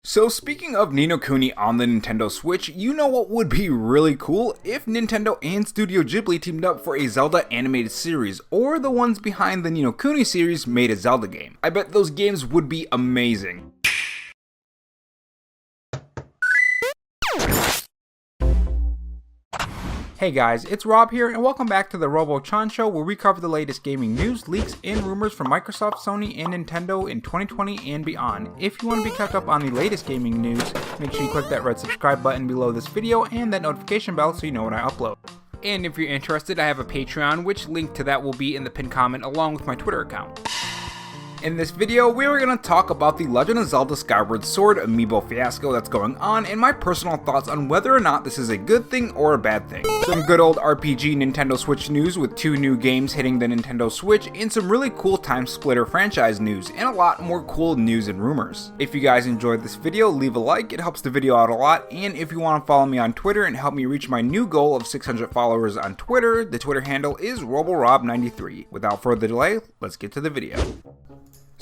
So speaking of Ni no Kuni on the Nintendo Switch, you know what would be really cool? If Nintendo and Studio Ghibli teamed up for a Zelda animated series, or the ones behind the Ni no Kuni series made a Zelda game. I bet those games would be amazing. Hey guys, it's Rob here, and welcome back to the Robo-chan Show, where we cover the latest gaming news, leaks, and rumors from Microsoft, Sony, and Nintendo in 2020 and beyond. If you want to be kept up on the latest gaming news, make sure you click that red subscribe button below this video and that notification bell so you know when I upload. And if you're interested, I have a Patreon, which link to that will be in the pinned comment along with my Twitter account. In this video, we are going to talk about the Legend of Zelda Skyward Sword Amiibo fiasco that's going on and my personal thoughts on whether or not this is a good thing or a bad thing. Some good old RPG Nintendo Switch news with 2 new games hitting the Nintendo Switch, and some really cool Time Splitter franchise news, and a lot more cool news and rumors. If you guys enjoyed this video, leave a like, it helps the video out a lot, and if you want to follow me on Twitter and help me reach my new goal of 600 followers on Twitter, the Twitter handle is RoboRob93. Without further delay, let's get to the video.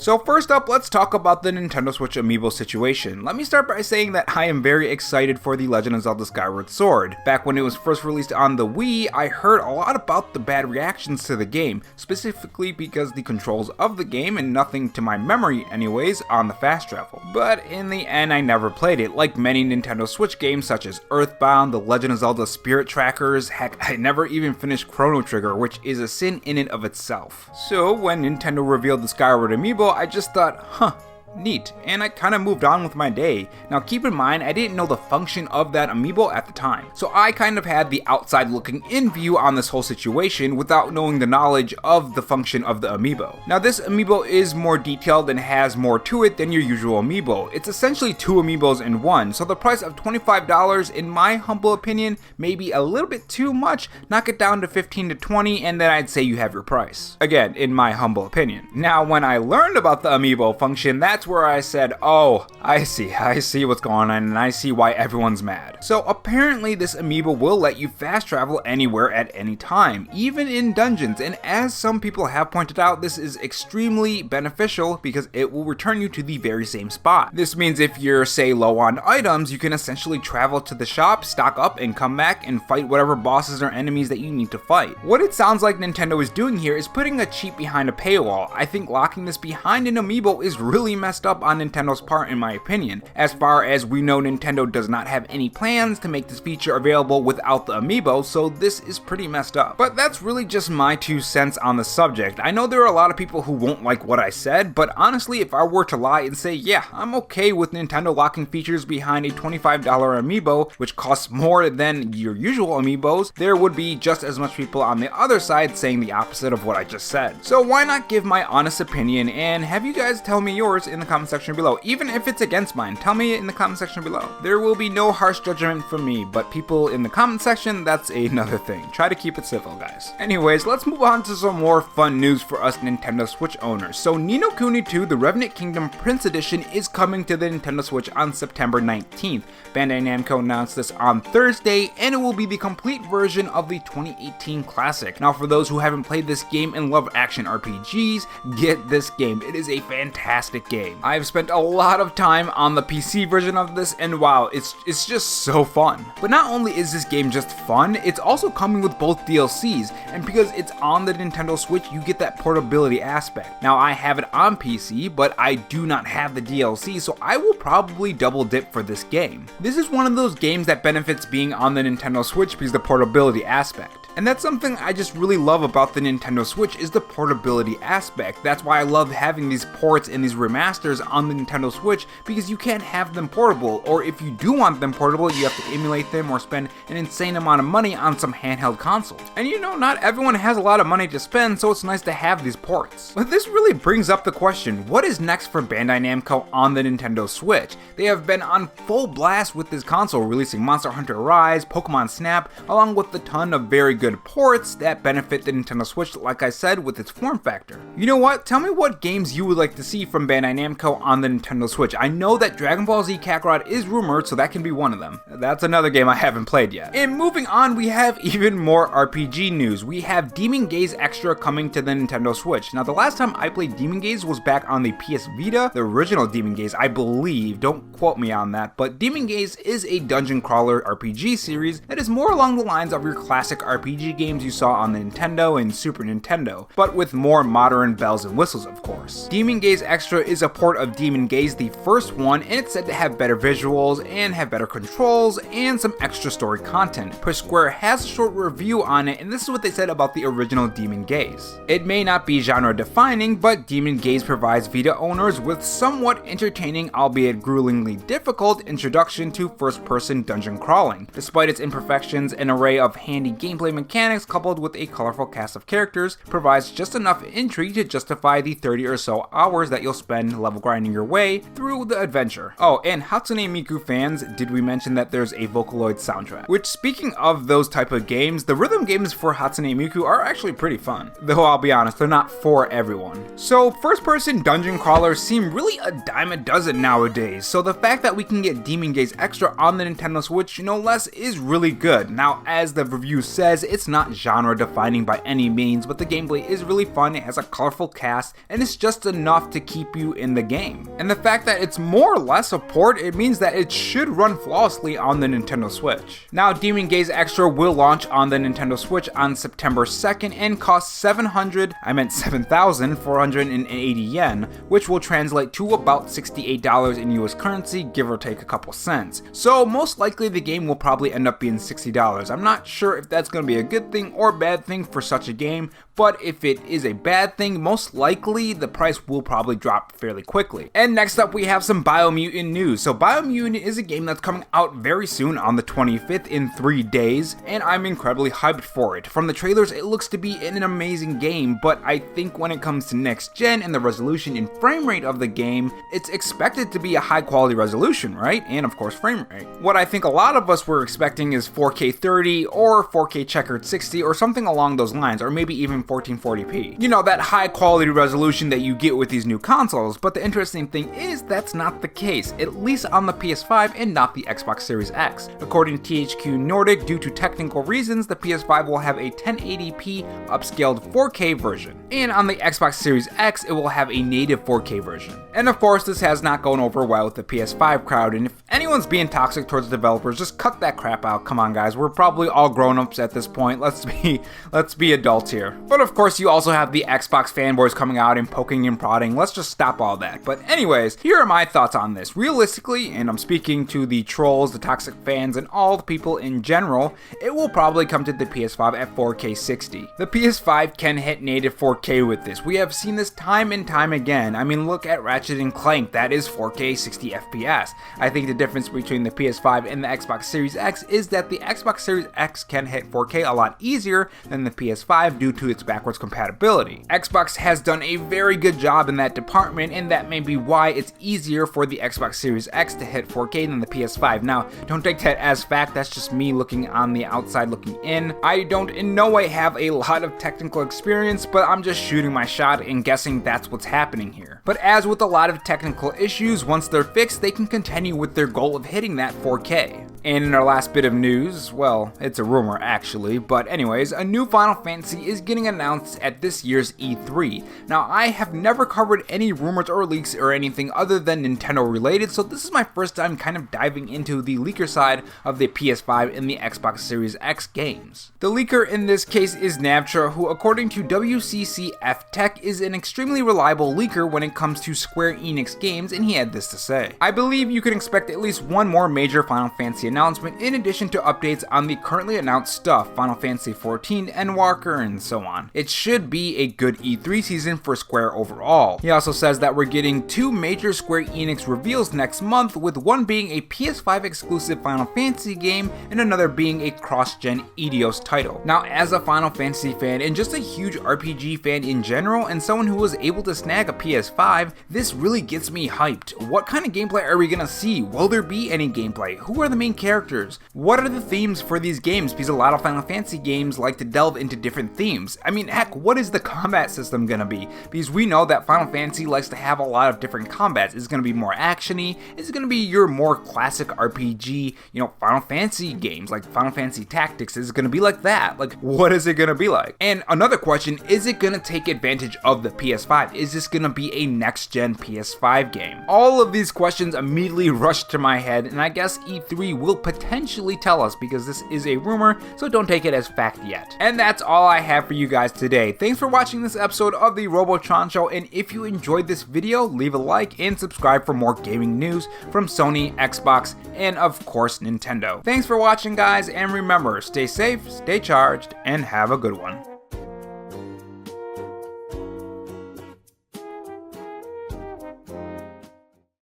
So first up, let's talk about the Nintendo Switch Amiibo situation. Let me start by saying that I am very excited for the Legend of Zelda Skyward Sword. Back when it was first released on the Wii, I heard a lot about the bad reactions to the game, specifically because the controls of the game, and nothing to my memory anyways, on the fast travel. But in the end, I never played it, like many Nintendo Switch games such as Earthbound, the Legend of Zelda Spirit Trackers, heck, I never even finished Chrono Trigger, which is a sin in and of itself. So when Nintendo revealed the Skyward Amiibo, I just thought, neat, and I kinda moved on with my day. Now keep in mind, I didn't know the function of that amiibo at the time, so I kind of had the outside looking in view on this whole situation without knowing the knowledge of the function of the amiibo. Now this amiibo is more detailed and has more to it than your usual amiibo. It's essentially 2 amiibos in one, so the price of $25 in my humble opinion may be a little bit too much. Knock it down to 15 to 20 and then I'd say you have your price. Again, in my humble opinion. Now when I learned about the amiibo function, that's where I said, oh, I see what's going on, and I see why everyone's mad. So apparently this amiibo will let you fast travel anywhere at any time, even in dungeons, and as some people have pointed out, this is extremely beneficial because it will return you to the very same spot. This means if you're, say, low on items, you can essentially travel to the shop, stock up, and come back and fight whatever bosses or enemies that you need to fight. What it sounds like Nintendo is doing here is putting a cheat behind a paywall. I think locking this behind an amiibo is really messed up on Nintendo's part, in my opinion. As far as we know, Nintendo does not have any plans to make this feature available without the amiibo, so this is pretty messed up. But that's really just my 2 cents on the subject. I know there are a lot of people who won't like what I said, but honestly, if I were to lie and say, yeah, I'm okay with Nintendo locking features behind a $25 amiibo, which costs more than your usual amiibos, there would be just as much people on the other side saying the opposite of what I just said. So why not give my honest opinion and have you guys tell me yours in the comment section below. Even if it's against mine, tell me in the comment section below. There will be no harsh judgment from me, but people in the comment section, that's another thing. Try to keep it civil, guys. Anyways, let's move on to some more fun news for us Nintendo Switch owners. So Ni no Kuni 2, the Revenant Kingdom Prince Edition is coming to the Nintendo Switch on September 19th. Bandai Namco announced this on Thursday, and it will be the complete version of the 2018 classic. Now for those who haven't played this game and love action RPGs, get this game. It is a fantastic game. I've spent a lot of time on the PC version of this, and wow, it's just so fun. But not only is this game just fun, it's also coming with both DLCs, and because it's on the Nintendo Switch, you get that portability aspect. Now I have it on PC, but I do not have the DLC, so I will probably double dip for this game. This is one of those games that benefits being on the Nintendo Switch because of the portability aspect. And that's something I just really love about the Nintendo Switch is the portability aspect. That's why I love having these ports and these remasters on the Nintendo Switch, because you can't have them portable, or if you do want them portable, you have to emulate them or spend an insane amount of money on some handheld consoles. And you know, not everyone has a lot of money to spend, so it's nice to have these ports. But this really brings up the question, what is next for Bandai Namco on the Nintendo Switch? They have been on full blast with this console, releasing Monster Hunter Rise, Pokemon Snap, along with a ton of very good good ports that benefit the Nintendo Switch, like I said, with its form factor. You know what? Tell me what games you would like to see from Bandai Namco on the Nintendo Switch. I know that Dragon Ball Z Kakarot is rumored, so that can be one of them. That's another game I haven't played yet. And moving on, we have even more RPG news. We have Demon Gaze Extra coming to the Nintendo Switch. Now, the last time I played Demon Gaze was back on the PS Vita, the original Demon Gaze, I believe. Don't quote me on that, but Demon Gaze is a dungeon crawler RPG series that is more along the lines of your classic RPG games you saw on the Nintendo and Super Nintendo, but with more modern bells and whistles, of course. Demon Gaze Extra is a port of Demon Gaze, the first one, and it's said to have better visuals and have better controls and some extra story content. Push Square has a short review on it, and this is what they said about the original Demon Gaze. It may not be genre defining, but Demon Gaze provides Vita owners with somewhat entertaining, albeit gruelingly difficult, introduction to first-person dungeon crawling. Despite its imperfections, an array of handy gameplay mechanics coupled with a colorful cast of characters provides just enough intrigue to justify the 30 or so hours that you'll spend level grinding your way through the adventure. Oh, and Hatsune Miku fans, did we mention that there's a Vocaloid soundtrack? Which, speaking of those type of games, the rhythm games for Hatsune Miku are actually pretty fun. Though I'll be honest, they're not for everyone. So first-person dungeon crawlers seem really a dime a dozen nowadays, so the fact that we can get Demon Gaze Extra on the Nintendo Switch, no less, is really good. Now, as the review says, it's not genre defining by any means, but the gameplay is really fun, it has a colorful cast, and it's just enough to keep you in the game. And the fact that it's more or less a port, it means that it should run flawlessly on the Nintendo Switch. Now, Demon Gaze Extra will launch on the Nintendo Switch on September 2nd and cost 7,480 yen, which will translate to about $68 in US currency, give or take a couple cents. So most likely the game will probably end up being $60. I'm not sure if that's going to be a good thing or bad thing for such a game, but if it is a bad thing, most likely the price will probably drop fairly quickly. And next up we have some Biomutant news. So Biomutant is a game that's coming out very soon on the 25th in 3 days, and I'm incredibly hyped for it. From the trailers, it looks to be an amazing game, but I think when it comes to next gen and the resolution and frame rate of the game, it's expected to be a high quality resolution, right? And of course frame rate. What I think a lot of us were expecting is 4K 30 or 4K checkered 60 or something along those lines, or maybe even 1440p. You know, that high quality resolution that you get with these new consoles, but the interesting thing is that's not the case, at least on the PS5 and not the Xbox Series X. According to THQ Nordic, due to technical reasons, the PS5 will have a 1080p upscaled 4K version, and on the Xbox Series X it will have a native 4K version. And of course this has not gone over well with the PS5 crowd, and if anyone's being toxic towards developers, just cut that crap out. Come on guys, we're probably all grown-ups at this point, let's be adults here. But of course you also have the Xbox fanboys coming out and poking and prodding, let's just stop all that. But anyways, here are my thoughts on this. Realistically, and I'm speaking to the trolls, the toxic fans, and all the people in general, it will probably come to the PS5 at 4K 60. The PS5 can hit native 4K with this. We have seen this time and time again. I mean, look at Ratchet & Clank, that is 4K 60 FPS. I think the difference between the PS5 and the Xbox Series X is that the Xbox Series X can hit 4K a lot easier than the PS5 due to its backwards compatibility. Xbox has done a very good job in that department, and that may be why it's easier for the Xbox Series X to hit 4K than the PS5. Now, don't take that as fact, that's just me looking on the outside looking in. I don't in no way have a lot of technical experience, but I'm just shooting my shot and guessing that's what's happening here. But as with a lot of technical issues, once they're fixed, they can continue with their goal of hitting that 4K. And in our last bit of news, well, it's a rumor actually, but anyways, a new Final Fantasy is getting announced at this year's E3. Now, I have never covered any rumors or leaks or anything other than Nintendo related, so this is my first time kind of diving into the leaker side of the PS5 and the Xbox Series X games. The leaker in this case is Navtra, who according to WCCF Tech is an extremely reliable leaker when it comes to Square Enix games, and he had this to say. I believe you can expect at least one more major Final Fantasy announcement in addition to updates on the currently announced stuff, Final Fantasy XIV, Endwalker, and so on. It should be a good E3 season for Square overall. He also says that we're getting 2 major Square Enix reveals next month, with one being a PS5 exclusive Final Fantasy game and another being a cross-gen Eidos title. Now, as a Final Fantasy fan and just a huge RPG fan in general, and someone who was able to snag a PS5, this really gets me hyped. What kind of gameplay are we gonna see? Will there be any gameplay? Who are the main characters? What are the themes for these games? Because a lot of Final Fantasy games like to delve into different themes. I mean, heck, what is the combat system gonna be? Because we know that Final Fantasy likes to have a lot of different combats. Is it gonna be more actiony? Is it gonna be your more classic RPG, Final Fantasy games like Final Fantasy Tactics? Is it gonna be like that? Like, what is it gonna be like? And another question, is it gonna take advantage of the PS5? Is this gonna be a next-gen PS5 game? All of these questions immediately rushed to my head, and I guess E3 will potentially tell us, because this is a rumor, so don't take it as fact yet. And that's all I have for you guys today. Thanks for watching this episode of the Robotron Show, and if you enjoyed this video, leave a like and subscribe for more gaming news from Sony, Xbox, and of course Nintendo. Thanks for watching, guys, and remember, stay safe, stay charged, and have a good one.